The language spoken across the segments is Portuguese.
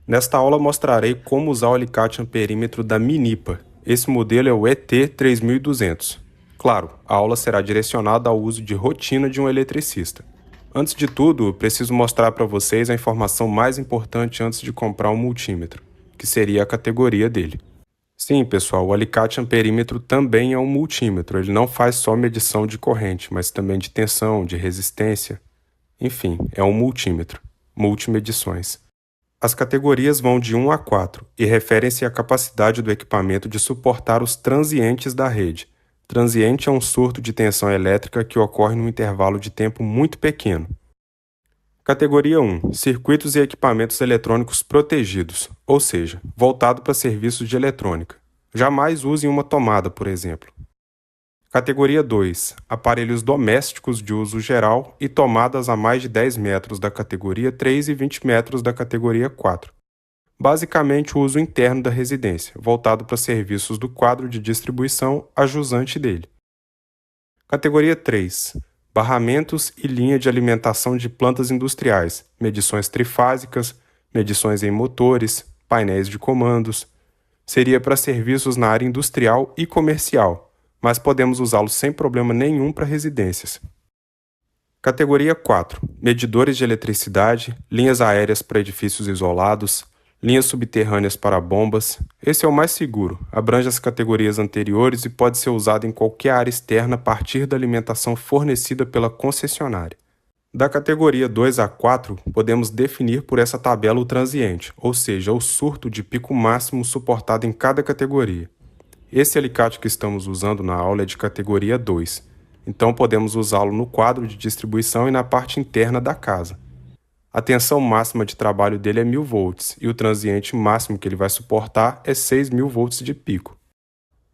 Nesta aula mostrarei como usar o alicate amperímetro da Minipa. Esse modelo é o ET3200. Claro, a aula será direcionada ao uso de rotina de um eletricista. Antes de tudo, preciso mostrar para vocês a informação mais importante antes de comprar um multímetro, que seria a categoria dele. Sim, pessoal, o alicate amperímetro também é um multímetro. Ele não faz só medição de corrente, mas também de tensão, de resistência. Enfim, é um multímetro, multimedições. As categorias vão de 1 a 4 e referem-se à capacidade do equipamento de suportar os transientes da rede. Transiente é um surto de tensão elétrica que ocorre num intervalo de tempo muito pequeno. Categoria 1. Circuitos e equipamentos eletrônicos protegidos, ou seja, voltado para serviços de eletrônica. Jamais use uma tomada, por exemplo. Categoria 2. Aparelhos domésticos de uso geral e tomadas a mais de 10 metros da categoria 3 e 20 metros da categoria 4. Basicamente o uso interno da residência, voltado para serviços do quadro de distribuição a jusante dele. Categoria 3. Barramentos e linha de alimentação de plantas industriais, medições trifásicas, medições em motores, painéis de comandos. Seria para serviços na área industrial e comercial, mas podemos usá-lo sem problema nenhum para residências. Categoria 4. Medidores de eletricidade, linhas aéreas para edifícios isolados, linhas subterrâneas para bombas. Esse é o mais seguro, abrange as categorias anteriores e pode ser usado em qualquer área externa a partir da alimentação fornecida pela concessionária. Da categoria 2 a 4, podemos definir por essa tabela o transiente, ou seja, o surto de pico máximo suportado em cada categoria. Esse alicate que estamos usando na aula é de categoria 2, então podemos usá-lo no quadro de distribuição e na parte interna da casa. A tensão máxima de trabalho dele é 1000 volts e o transiente máximo que ele vai suportar é 6000 volts de pico.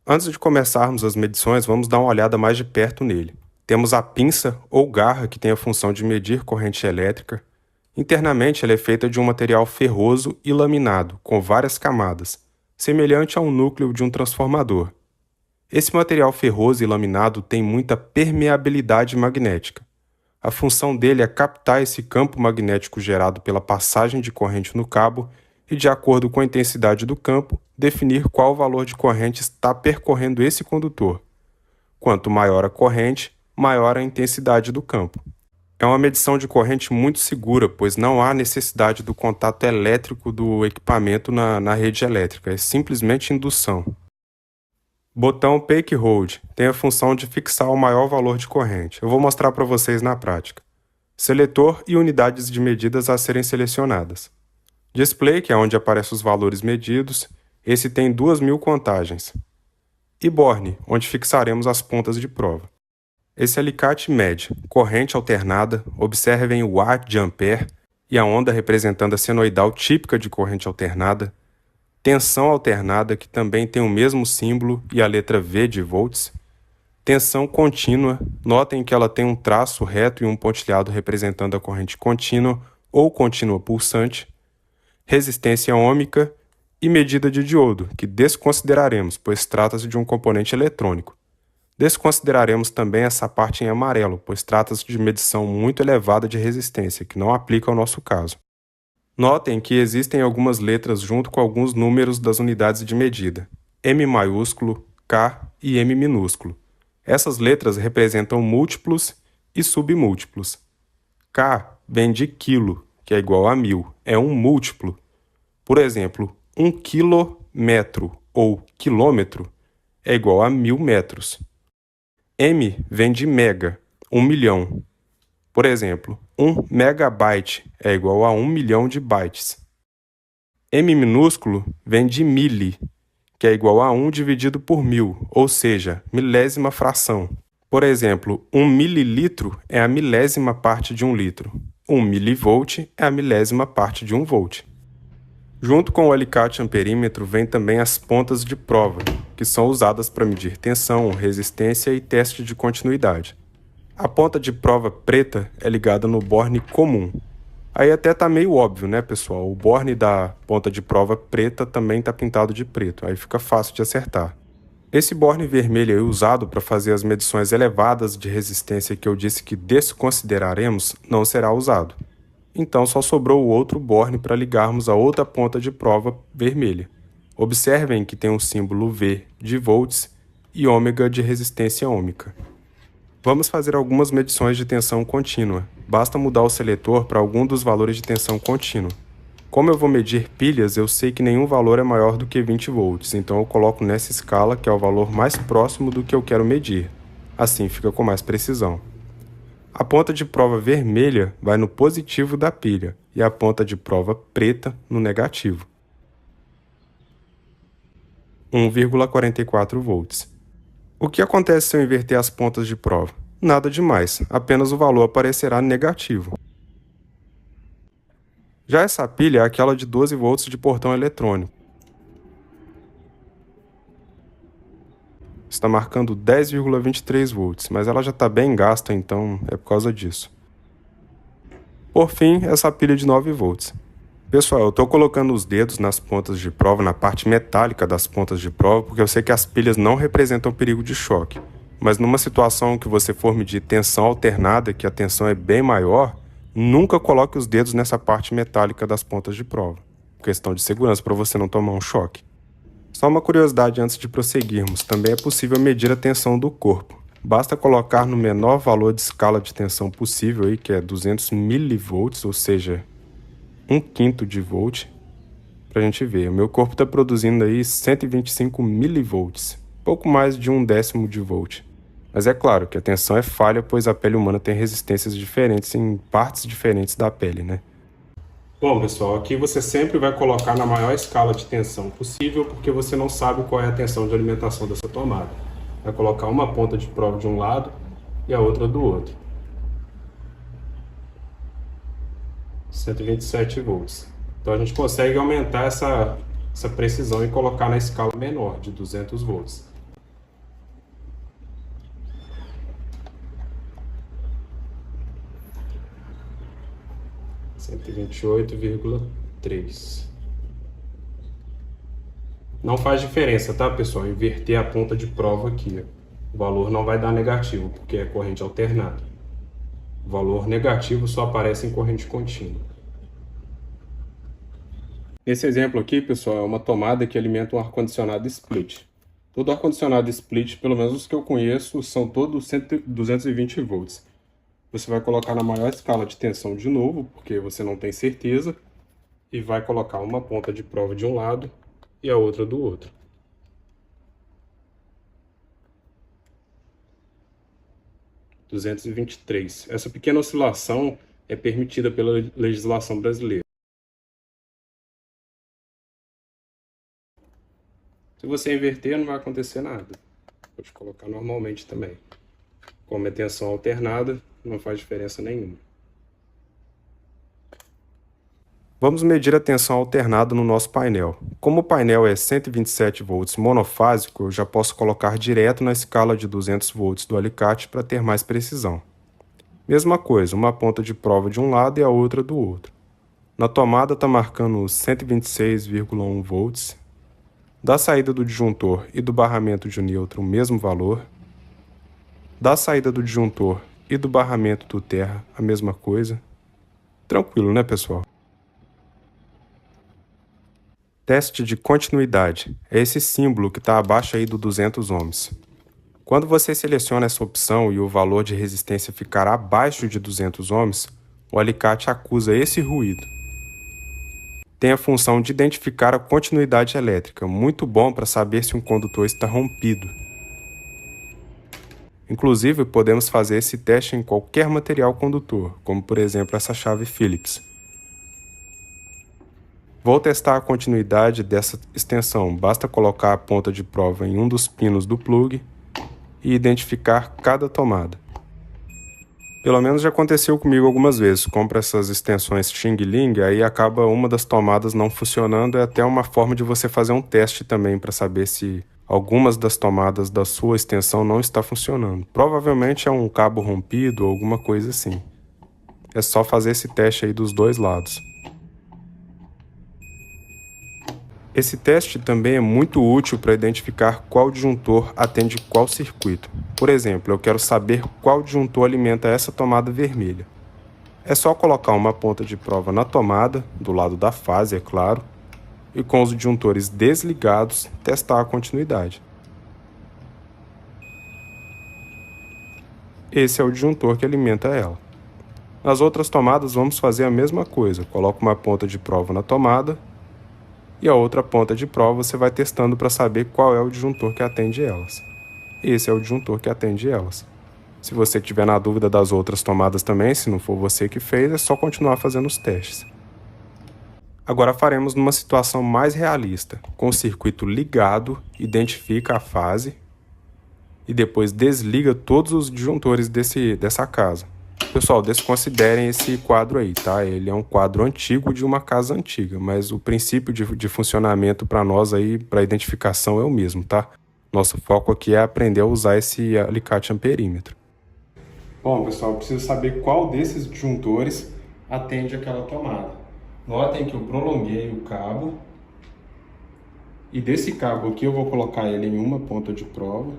Antes de começarmos as medições, vamos dar uma olhada mais de perto nele. Temos a pinça ou garra que tem a função de medir corrente elétrica. Internamente ela é feita de um material ferroso e laminado, com várias camadas, semelhante a um núcleo de um transformador. Esse material ferroso e laminado tem muita permeabilidade magnética. A função dele é captar esse campo magnético gerado pela passagem de corrente no cabo e, de acordo com a intensidade do campo, definir qual valor de corrente está percorrendo esse condutor. Quanto maior a corrente, maior a intensidade do campo. É uma medição de corrente muito segura, pois não há necessidade do contato elétrico do equipamento na rede elétrica, é simplesmente indução. Botão Peak Hold tem a função de fixar o maior valor de corrente. Eu vou mostrar para vocês na prática. Seletor e unidades de medidas a serem selecionadas. Display, que é onde aparecem os valores medidos, esse tem 2000 contagens. E Borne, onde fixaremos as pontas de prova. Esse alicate mede corrente alternada, observem o A de ampere e a onda representando a senoidal típica de corrente alternada, tensão alternada, que também tem o mesmo símbolo e a letra V de volts, tensão contínua, notem que ela tem um traço reto e um pontilhado representando a corrente contínua ou contínua pulsante, resistência ohmica e medida de diodo, que desconsideraremos, pois trata-se de um componente eletrônico. Desconsideraremos também essa parte em amarelo, pois trata-se de medição muito elevada de resistência, que não aplica ao nosso caso. Notem que existem algumas letras junto com alguns números das unidades de medida, M maiúsculo, K e M minúsculo. Essas letras representam múltiplos e submúltiplos. K vem de quilo, que é igual a 1000, é um múltiplo. Por exemplo, 1 quilômetro ou quilômetro é igual a 1000 metros. M vem de mega, 1 milhão. Por exemplo, 1 megabyte é igual a 1 milhão de bytes. M minúsculo vem de mili, que é igual a 1 dividido por 1000, ou seja, milésima fração. Por exemplo, 1 mililitro é a milésima parte de 1 litro. 1 milivolt é a milésima parte de 1 volt. Junto com o alicate amperímetro vem também as pontas de prova, que são usadas para medir tensão, resistência e teste de continuidade. A ponta de prova preta é ligada no borne comum. Aí até tá meio óbvio, né, pessoal? O borne da ponta de prova preta também tá pintado de preto, aí fica fácil de acertar. Esse borne vermelho aí usado para fazer as medições elevadas de resistência que eu disse que desconsideraremos não será usado. Então só sobrou o outro borne para ligarmos a outra ponta de prova vermelha. Observem que tem o símbolo V de volts e ômega de resistência ohmica. Vamos fazer algumas medições de tensão contínua. Basta mudar o seletor para algum dos valores de tensão contínua. Como eu vou medir pilhas, eu sei que nenhum valor é maior do que 20 volts, então eu coloco nessa escala que é o valor mais próximo do que eu quero medir. Assim fica com mais precisão. A ponta de prova vermelha vai no positivo da pilha e a ponta de prova preta no negativo. 1,44 volts. O que acontece se eu inverter as pontas de prova? Nada demais, apenas o valor aparecerá negativo. Já essa pilha é aquela de 12 volts de portão eletrônico. Está marcando 10,23 volts, mas ela já está bem gasta, então é por causa disso. Por fim, essa pilha de 9 volts. Pessoal, eu estou colocando os dedos nas pontas de prova, na parte metálica das pontas de prova, porque eu sei que as pilhas não representam perigo de choque. Mas numa situação que você for medir tensão alternada, que a tensão é bem maior, nunca coloque os dedos nessa parte metálica das pontas de prova. Questão de segurança para você não tomar um choque. Só uma curiosidade antes de prosseguirmos, também é possível medir a tensão do corpo. Basta colocar no menor valor de escala de tensão possível, aí, que é 200 milivolts, ou seja, 1/5 de volt, para a gente ver. O meu corpo está produzindo aí 125 milivolts, pouco mais de 1/10 de volt. Mas é claro que a tensão é falha, pois a pele humana tem resistências diferentes em partes diferentes da pele, né? Bom, pessoal, aqui você sempre vai colocar na maior escala de tensão possível, porque você não sabe qual é a tensão de alimentação dessa tomada. Vai colocar uma ponta de prova de um lado e a outra do outro. 127 volts. Então a gente consegue aumentar essa precisão e colocar na escala menor, de 200 volts. R$ 128,3. Não faz diferença, tá, pessoal? Inverter a ponta de prova aqui. O valor não vai dar negativo, porque é corrente alternada. O valor negativo só aparece em corrente contínua. Esse exemplo aqui, pessoal, é uma tomada que alimenta um ar-condicionado split. Todo ar-condicionado split, pelo menos os que eu conheço, são todos 220 volts. Você vai colocar na maior escala de tensão de novo, porque você não tem certeza, e vai colocar uma ponta de prova de um lado e a outra do outro. 223. Essa pequena oscilação é permitida pela legislação brasileira. Se você inverter, não vai acontecer nada. Pode colocar normalmente também. Como é tensão alternada, não faz diferença nenhuma. Vamos medir a tensão alternada no nosso painel. Como o painel é 127 volts monofásico, eu já posso colocar direto na escala de 200 volts do alicate para ter mais precisão. Mesma coisa, uma ponta de prova de um lado e a outra do outro. Na tomada está marcando 126,1 volts. Da saída do disjuntor e do barramento de nêutron, o mesmo valor. Da saída do disjuntor e do barramento do terra, a mesma coisa. Tranquilo, né, pessoal? Teste de continuidade. É esse símbolo que está abaixo aí do 200 ohms. Quando você seleciona essa opção e o valor de resistência ficar abaixo de 200 ohms, o alicate acusa esse ruído. Tem a função de identificar a continuidade elétrica, muito bom para saber se um condutor está rompido. Inclusive, podemos fazer esse teste em qualquer material condutor, como por exemplo essa chave Phillips. Vou testar a continuidade dessa extensão, basta colocar a ponta de prova em um dos pinos do plug e identificar cada tomada. Pelo menos já aconteceu comigo algumas vezes, compro essas extensões Xing Ling, aí acaba uma das tomadas não funcionando, é até uma forma de você fazer um teste também para saber se algumas das tomadas da sua extensão não está funcionando. Provavelmente é um cabo rompido ou alguma coisa assim. É só fazer esse teste aí dos dois lados. Esse teste também é muito útil para identificar qual disjuntor atende qual circuito. Por exemplo, eu quero saber qual disjuntor alimenta essa tomada vermelha. É só colocar uma ponta de prova na tomada, do lado da fase, é claro, e com os disjuntores desligados, testar a continuidade. Esse é o disjuntor que alimenta ela. Nas outras tomadas vamos fazer a mesma coisa, coloca uma ponta de prova na tomada e a outra ponta de prova você vai testando para saber qual é o disjuntor que atende elas. Esse é o disjuntor que atende elas. Se você tiver na dúvida das outras tomadas também, se não for você que fez, é só continuar fazendo os testes. Agora faremos numa situação mais realista. Com o circuito ligado, identifica a fase e depois desliga todos os disjuntores dessa casa. Pessoal, desconsiderem esse quadro aí, tá? Ele é um quadro antigo de uma casa antiga, mas o princípio de funcionamento para nós aí, para identificação é o mesmo, tá? Nosso foco aqui é aprender a usar esse alicate amperímetro. Bom, pessoal, eu preciso saber qual desses disjuntores atende aquela tomada. Notem que eu prolonguei o cabo e desse cabo aqui eu vou colocar ele em uma ponta de prova.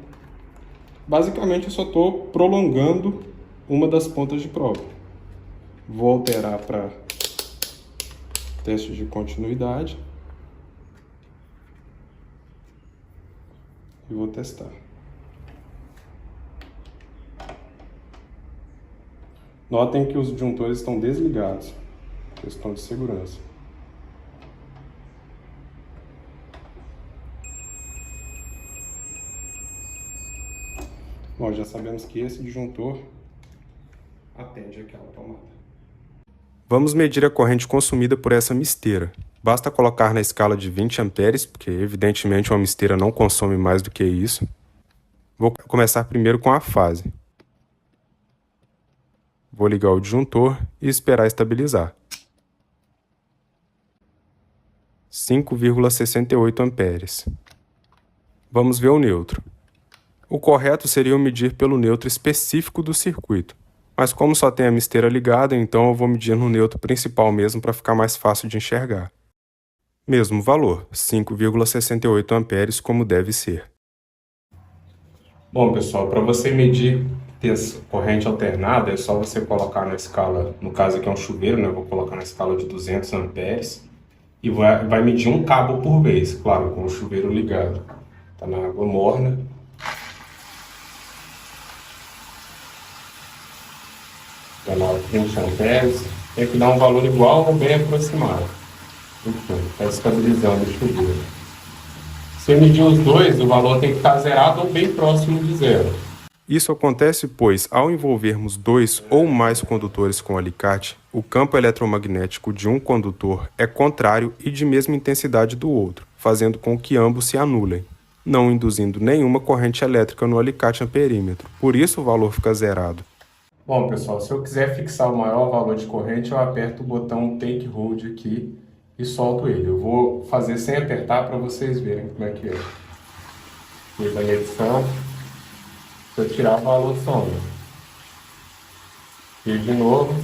Basicamente eu só estou prolongando uma das pontas de prova. Vou alterar para teste de continuidade e vou testar. Notem que os disjuntores estão desligados, questão de segurança. Bom, já sabemos que esse disjuntor atende aquela tomada. Vamos medir a corrente consumida por essa misteira. Basta colocar na escala de 20 amperes, porque evidentemente uma misteira não consome mais do que isso. Vou começar primeiro com a fase. Vou ligar o disjuntor e esperar estabilizar. 5,68 amperes. Vamos ver o neutro. O correto seria eu medir pelo neutro específico do circuito. Mas como só tem a misteira ligada, então eu vou medir no neutro principal mesmo para ficar mais fácil de enxergar. Mesmo valor, 5,68 amperes como deve ser. Bom, pessoal, para você medir corrente alternada, é só você colocar na escala, no caso aqui é um chuveiro, né? Eu vou colocar na escala de 200 amperes e vai medir um cabo por vez, claro, com o chuveiro ligado. Está na água morna. Está na 20 amperes. Tem que dar um valor igual ou bem aproximado. Enfim, está estabilizando o chuveiro. Se eu medir os dois, o valor tem que estar zerado ou bem próximo de zero. Isso acontece pois, ao envolvermos dois ou mais condutores com alicate, o campo eletromagnético de um condutor é contrário e de mesma intensidade do outro, fazendo com que ambos se anulem, não induzindo nenhuma corrente elétrica no alicate amperímetro. Por isso o valor fica zerado. Bom, pessoal, se eu quiser fixar o maior valor de corrente, eu aperto o botão Take Hold aqui e solto ele. Eu vou fazer sem apertar para vocês verem como é que é. Fiz a medição. Se eu tirar o valor, some. E de novo,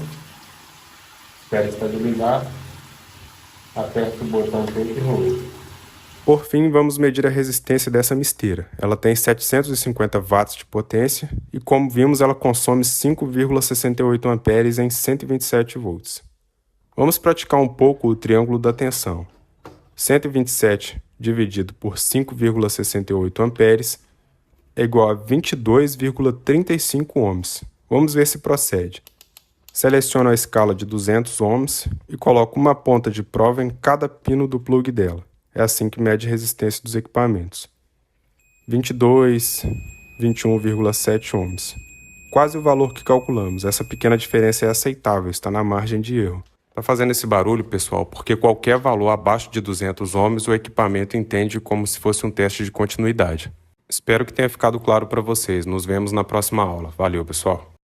espero estabilizar, aperto o botão Take Hold. Por fim, vamos medir a resistência dessa misteira. Ela tem 750 watts de potência e, como vimos, ela consome 5,68 amperes em 127 volts. Vamos praticar um pouco o triângulo da tensão. 127 dividido por 5,68 amperes é igual a 22,35 ohms. Vamos ver se procede. Seleciono a escala de 200 ohms e coloco uma ponta de prova em cada pino do plug dela. É assim que mede a resistência dos equipamentos. 22, 21,7 ohms. Quase o valor que calculamos. Essa pequena diferença é aceitável, está na margem de erro. Está fazendo esse barulho, pessoal, porque qualquer valor abaixo de 200 ohms o equipamento entende como se fosse um teste de continuidade. Espero que tenha ficado claro para vocês. Nos vemos na próxima aula. Valeu, pessoal!